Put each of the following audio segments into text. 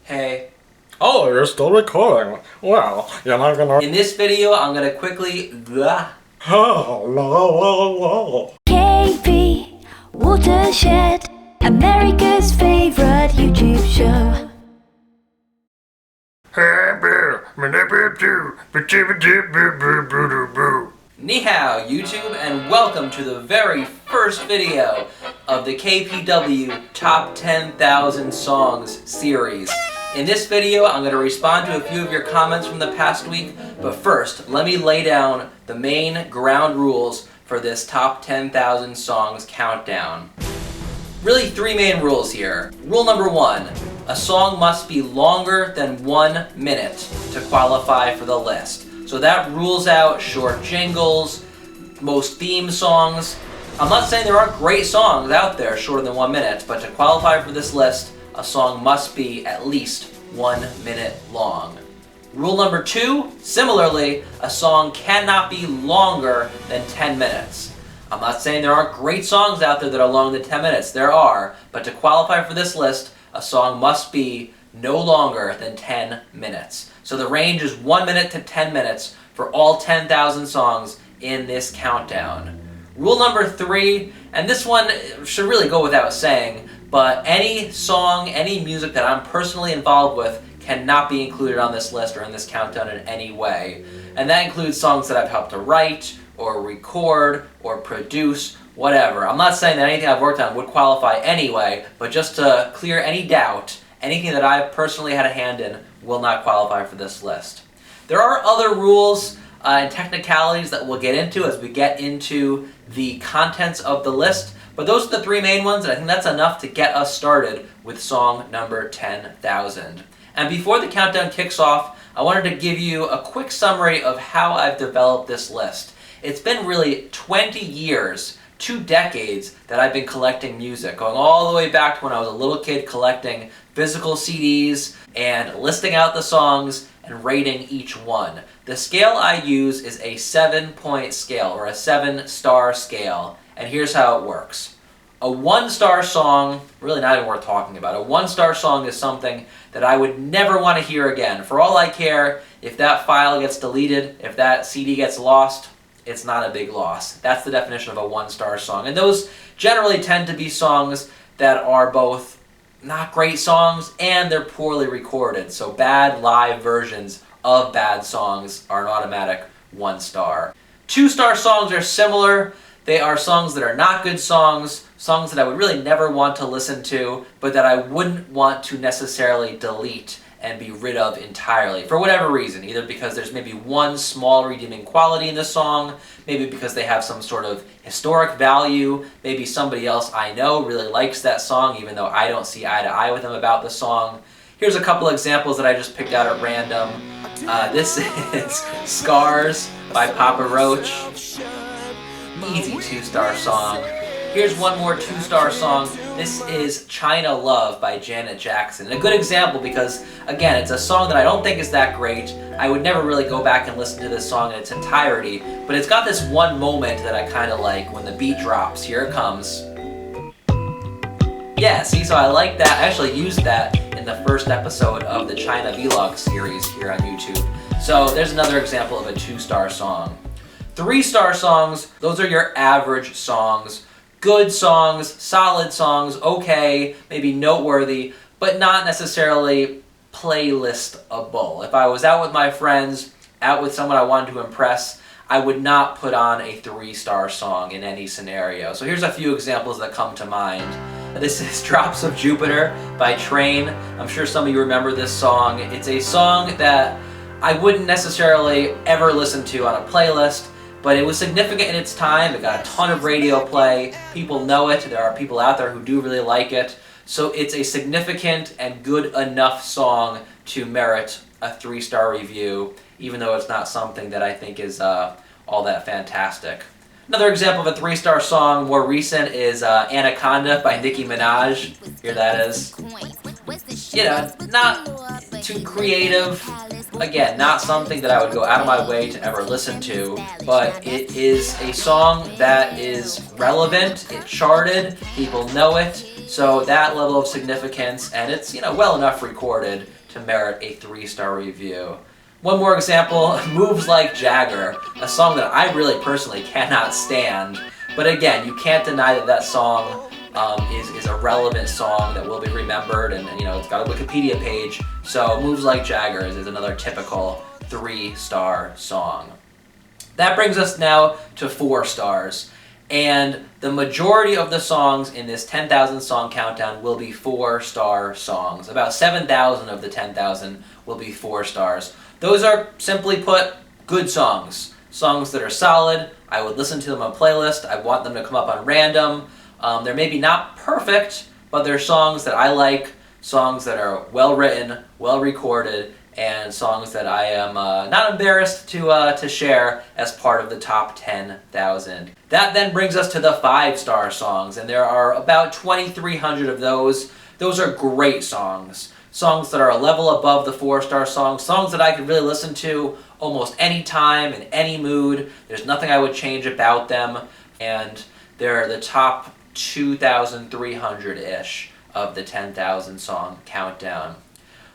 Hey. Oh, you're still recording. Well, you're not gonna... In this video, I'm gonna quickly... KP, Watershed, America's favorite YouTube show. Ni hao, YouTube, and welcome to the very first video of the KPW Top 10,000 Songs series. In this video, I'm going to respond to a few of your comments from the past week, but first, let me lay down the main ground rules for this Top 10,000 Songs countdown. Really, three main rules here. Rule number one, a song must be longer than 1 minute to qualify for the list. So that rules out short jingles, most theme songs. I'm not saying there aren't great songs out there shorter than 1 minute, but to qualify for this list, a song must be at least 1 minute long. Rule number two, similarly, a song cannot be longer than 10 minutes. I'm not saying there aren't great songs out there that are longer than 10 minutes. There are, but to qualify for this list, a song must be no longer than 10 minutes. So the range is 1 minute to 10 minutes for all 10,000 songs in this countdown. Rule number three, and this one should really go without saying, but any song, any music that I'm personally involved with cannot be included on this list or in this countdown in any way. And that includes songs that I've helped to write, or record, or produce, whatever. I'm not saying that anything I've worked on would qualify anyway, but just to clear any doubt, anything that I've personally had a hand in will not qualify for this list. There are other rules and technicalities that we'll get into as we get into the contents of the list, but those are the three main ones, and I think that's enough to get us started with song number 10,000. And before the countdown kicks off, I wanted to give you a quick summary of how I've developed this list. It's been really 20 years, 2 decades, that I've been collecting music, going all the way back to when I was a little kid collecting physical CDs and listing out the songs and rating each one. The scale I use is a 7-point scale, or a 7-star scale, and here's how it works. A 1-star song, really not even worth talking about, a 1-star song is something that I would never want to hear again. For all I care, if that file gets deleted, if that CD gets lost, it's not a big loss. That's the definition of a 1-star song. And those generally tend to be songs that are both not great songs and they're poorly recorded. So bad live versions of bad songs are an automatic 1-star. 2-star songs are similar. They are songs that are not good songs, songs that I would really never want to listen to, but that I wouldn't want to necessarily delete and be rid of entirely, for whatever reason, either because there's maybe one small redeeming quality in the song, maybe because they have some sort of historic value, maybe somebody else I know really likes that song, even though I don't see eye to eye with them about the song. Here's a couple examples that I just picked out at random. This is Scars by Papa Roach. Easy 2-star song. Here's one more 2-star song. This is China Love by Janet Jackson. A good example because, again, it's a song that I don't think is that great. I would never really go back and listen to this song in its entirety, but it's got this one moment that I kind of like when the beat drops. Here it comes. Yeah, see, so I like that. I actually used that in the first episode of the China Vlog series here on YouTube. So there's another example of a 2-star song. 3-star songs, those are your average songs. Good songs, solid songs, okay, maybe noteworthy, but not necessarily playlistable. If I was out with my friends, out with someone I wanted to impress, I would not put on a 3-star song in any scenario. So here's a few examples that come to mind. This is Drops of Jupiter by Train. I'm sure some of you remember this song. It's a song that I wouldn't necessarily ever listen to on a playlist, but it was significant in its time. It got a ton of radio play. People know it. There are people out there who do really like it. So it's a significant and good enough song to merit a 3-star review, even though it's not something that I think is all that fantastic. Another example of a 3-star song, more recent, is Anaconda by Nicki Minaj. Here that is. You know, not too creative. Again, not something that I would go out of my way to ever listen to, but it is a song that is relevant, it charted, people know it, So that level of significance, and it's, well enough recorded to merit a 3-star review. One more example, Moves Like Jagger, a song that I really personally cannot stand. But again, you can't deny that song is a relevant song that will be remembered, and it's got a Wikipedia page. So Moves Like Jagger is another typical 3-star song. That brings us now to 4 stars. And the majority of the songs in this 10,000 song countdown will be 4-star songs. About 7,000 of the 10,000 will be 4 stars. Those are, simply put, good songs. Songs that are solid. I would listen to them on a playlist. I want them to come up on random. They're maybe not perfect, but they're songs that I like, songs that are well written, well recorded, and songs that I am not embarrassed to share as part of the top 10,000. That then brings us to the 5-star songs, and there are about 2,300 of those. Those are great songs. Songs that are a level above the 4-star songs, songs that I could really listen to almost any time, in any mood. There's nothing I would change about them, and they're the top 2,300-ish of the 10,000 song countdown.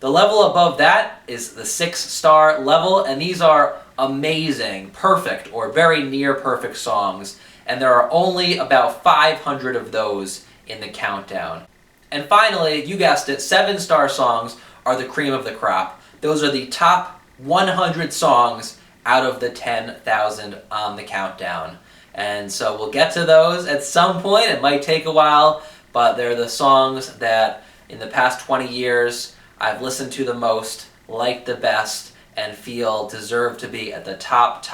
The level above that is the 6-star level, and these are amazing, perfect, or very near perfect songs, and there are only about 500 of those in the countdown. And finally, you guessed it, 7-star songs are the cream of the crop. Those are the top 100 songs out of the 10,000 on the countdown. And so we'll get to those at some point. It might take a while, but they're the songs that in the past 20 years I've listened to the most, liked the best, and feel deserve to be at the top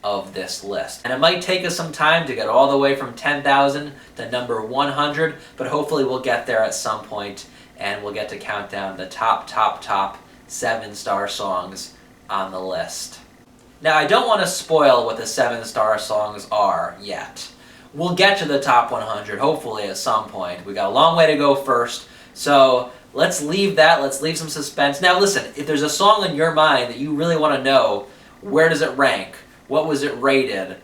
of this list. And it might take us some time to get all the way from 10,000 to number 100, but hopefully we'll get there at some point, and we'll get to count down the top 7-star songs on the list. Now, I don't want to spoil what the 7-star songs are yet. We'll get to the top 100, hopefully, at some point. We got a long way to go first, so let's leave that. Let's leave some suspense. Now, listen, if there's a song in your mind that you really want to know, where does it rank? What was it rated?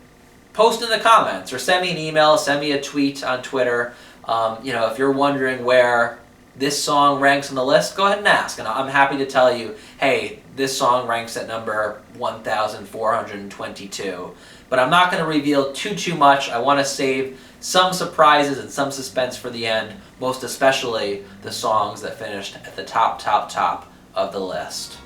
Post in the comments, or send me an email, send me a tweet on Twitter. If you're wondering where this song ranks on the list, go ahead and ask, and I'm happy to tell you, hey, this song ranks at number 1,422. But I'm not going to reveal too much. I want to save some surprises and some suspense for the end, most especially the songs that finished at the top of the list.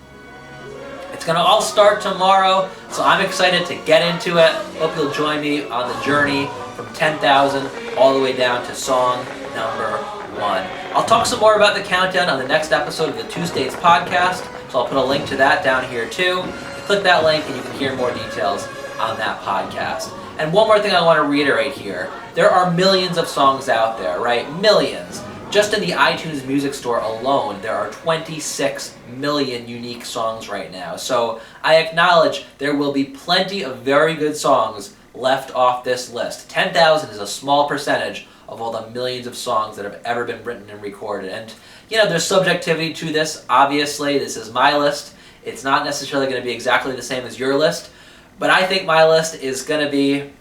It's going to all start tomorrow, so I'm excited to get into it. Hope you'll join me on the journey from 10,000 all the way down to song number 1. I'll talk some more about the countdown on the next episode of the Two States podcast, so I'll put a link to that down here too. Click that link and you can hear more details on that podcast. And one more thing I want to reiterate here. There are millions of songs out there, right? Millions. Just in the iTunes Music Store alone, there are 26 million unique songs right now. So I acknowledge there will be plenty of very good songs left off this list. 10,000 is a small percentage of all the millions of songs that have ever been written and recorded. And, there's subjectivity to this. Obviously, this is my list. It's not necessarily going to be exactly the same as your list. But I think my list is going to be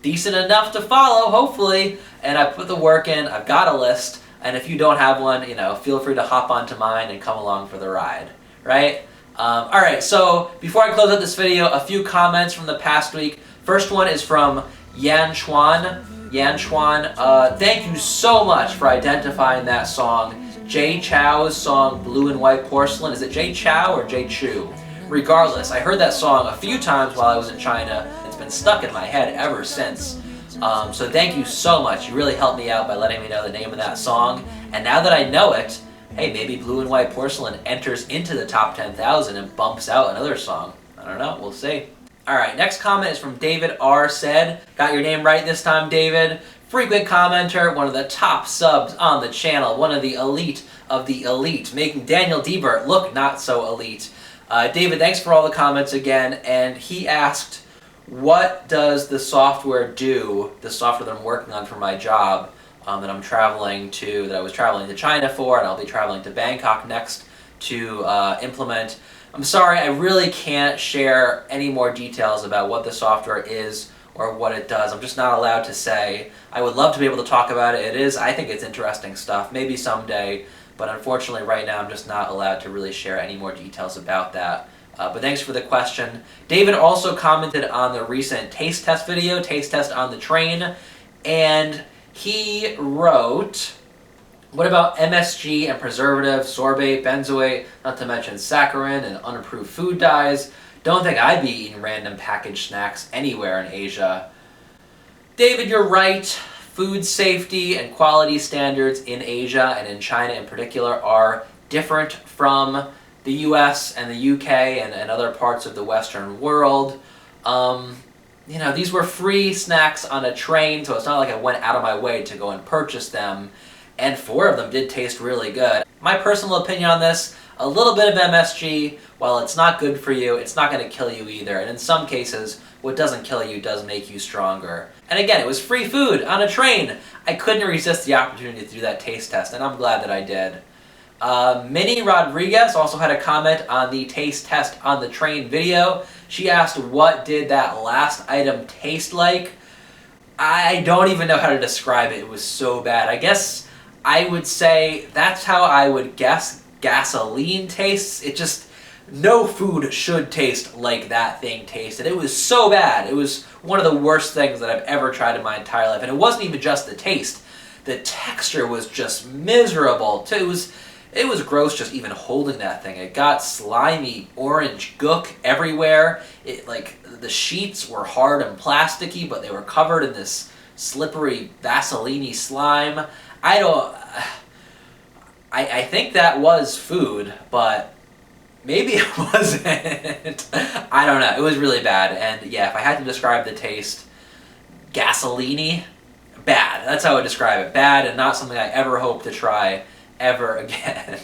decent enough to follow, hopefully. And I put the work in. I've got a list. And if you don't have one, feel free to hop onto mine and come along for the ride, right? All right, so before I close out this video, a few comments from the past week. First one is from Yan Chuan. Thank you so much for identifying that song. Jay Chou's song, Blue and White Porcelain. Is it Jay Chou or Jay Chu? Regardless, I heard that song a few times while I was in China. It's been stuck in my head ever since. So thank you so much. You really helped me out by letting me know the name of that song. And now that I know it, hey, maybe Blue and White Porcelain enters into the top 10,000 and bumps out another song. I don't know. We'll see. All right, next comment is from David R. Said. Got your name right this time, David. Frequent commenter, one of the top subs on the channel, one of the elite of the elite, making Daniel Diebert look not so elite. David, thanks for all the comments again. And he asked, what does the software do, the software that I'm working on for my job, that I was traveling to China for, and I'll be traveling to Bangkok next to implement. I'm sorry, I really can't share any more details about what the software is or what it does. I'm just not allowed to say. I would love to be able to talk about it. I think it's interesting stuff, maybe someday, but unfortunately right now I'm just not allowed to really share any more details about that. But thanks for the question. David also commented on the recent taste test video, Taste Test on the Train, and he wrote, what about MSG and preservative, sorbate, benzoate, not to mention saccharin and unapproved food dyes? Don't think I'd be eating random packaged snacks anywhere in Asia. David, you're right. Food safety and quality standards in Asia and in China in particular are different from the US and the UK and other parts of the Western world. You know, these were free snacks on a train, so it's not like I went out of my way to go and purchase them. And 4 of them did taste really good. My personal opinion on this, a little bit of MSG, while it's not good for you, it's not going to kill you either. And in some cases, what doesn't kill you does make you stronger. And again, it was free food on a train. I couldn't resist the opportunity to do that taste test, and I'm glad that I did. Minnie Rodriguez also had a comment on the taste test on the train video. She asked, what did that last item taste like? I don't even know how to describe it. It was so bad. I guess I would say that's how I would guess gasoline tastes. It just, no food should taste like that thing tasted. It was so bad. It was one of the worst things that I've ever tried in my entire life. And it wasn't even just the taste. The texture was just miserable too. It was gross just even holding that thing. It got slimy orange gook everywhere. The sheets were hard and plasticky, but they were covered in this slippery Vaseline-y slime. I think that was food, but maybe it wasn't. I don't know. It was really bad. And yeah, if I had to describe the taste, gasoline-y, bad. That's how I would describe it. Bad and not something I ever hope to try ever again.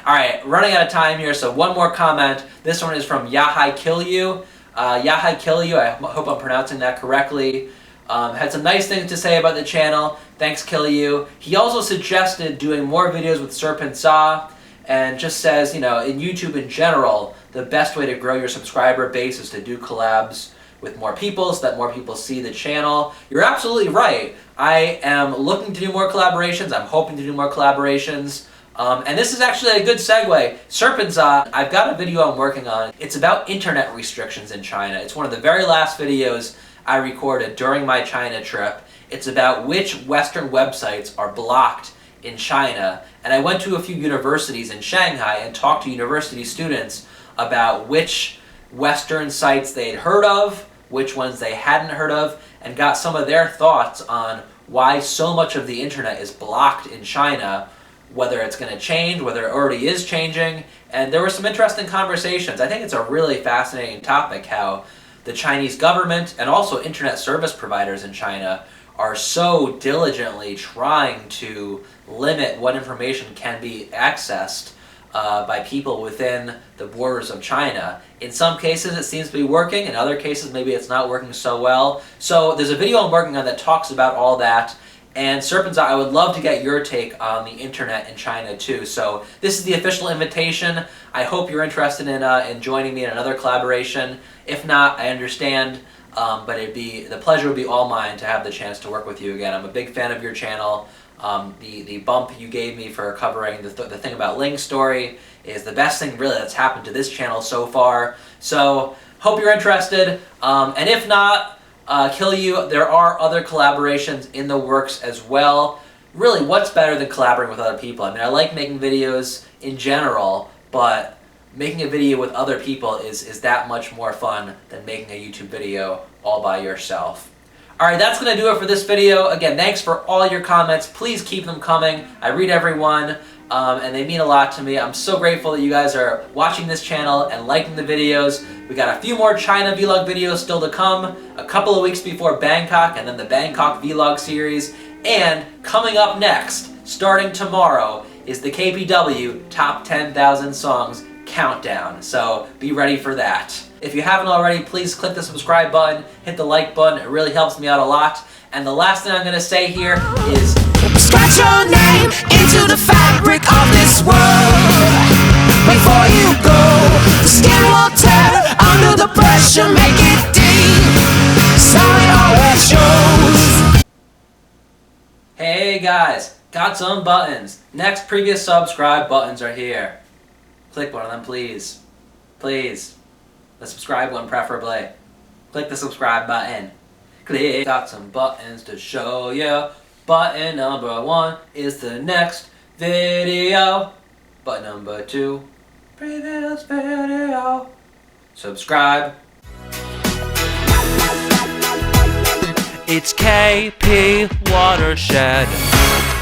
Alright, running out of time here, so one more comment. This one is from Yahai Kill You. Yahai Kill You, I hope I'm pronouncing that correctly. Had some nice things to say about the channel. Thanks, Kill You. He also suggested doing more videos with Serpent Saw, and just says, you know, in YouTube in general, the best way to grow your subscriber base is to do collabs with more people so that more people see the channel. You're absolutely right. I am looking to do more collaborations. I'm hoping to do more collaborations. And this is actually a good segue. Serpent Saw, I've got a video I'm working on. It's about internet restrictions in China. It's one of the very last videos I recorded during my China trip. It's about which Western websites are blocked in China. And I went to a few universities in Shanghai and talked to university students about which Western sites they'd heard of, which ones they hadn't heard of, and got some of their thoughts on why so much of the internet is blocked in China, whether it's going to change, whether it already is changing, and there were some interesting conversations. I think it's a really fascinating topic how the Chinese government and also internet service providers in China are so diligently trying to limit what information can be accessed by people within the borders of China. In some cases it seems to be working, in other cases maybe it's not working so well. So there's a video I'm working on that talks about all that. And Serpent's Eye, I would love to get your take on the internet in China too. So this is the official invitation. I hope you're interested in joining me in another collaboration. If not, I understand, but the pleasure would be all mine to have the chance to work with you again. I'm a big fan of your channel. The bump you gave me for covering the thing about Ling's story is the best thing really that's happened to this channel so far. So hope you're interested, and if not, Kill You, there are other collaborations in the works as well. Really, what's better than collaborating with other people? I mean, I like making videos in general, but making a video with other people is that much more fun than making a YouTube video all by yourself. Alright, that's going to do it for this video. Again, thanks for all your comments. Please keep them coming. I read every one, and they mean a lot to me. I'm so grateful that you guys are watching this channel and liking the videos. We got a few more China vlog videos still to come, a couple of weeks before Bangkok, and then the Bangkok vlog series. And coming up next, starting tomorrow, is the KPW Top 10,000 Songs Countdown. So be ready for that. If you haven't already, please click the subscribe button, hit the like button. It really helps me out a lot. And the last thing I'm going to say here is, scratch your name into the fabric of this world. Before you go, the skin will tear under the pressure, make it deep. Sorry always. guys, got some buttons. Next previous subscribe buttons are here. Click one of them, please. Please. The subscribe one, preferably. Click the subscribe button. Click. Got some buttons to show you. Button number 1 is the next video. Button number 2, previous video. Subscribe. It's KP Watershed.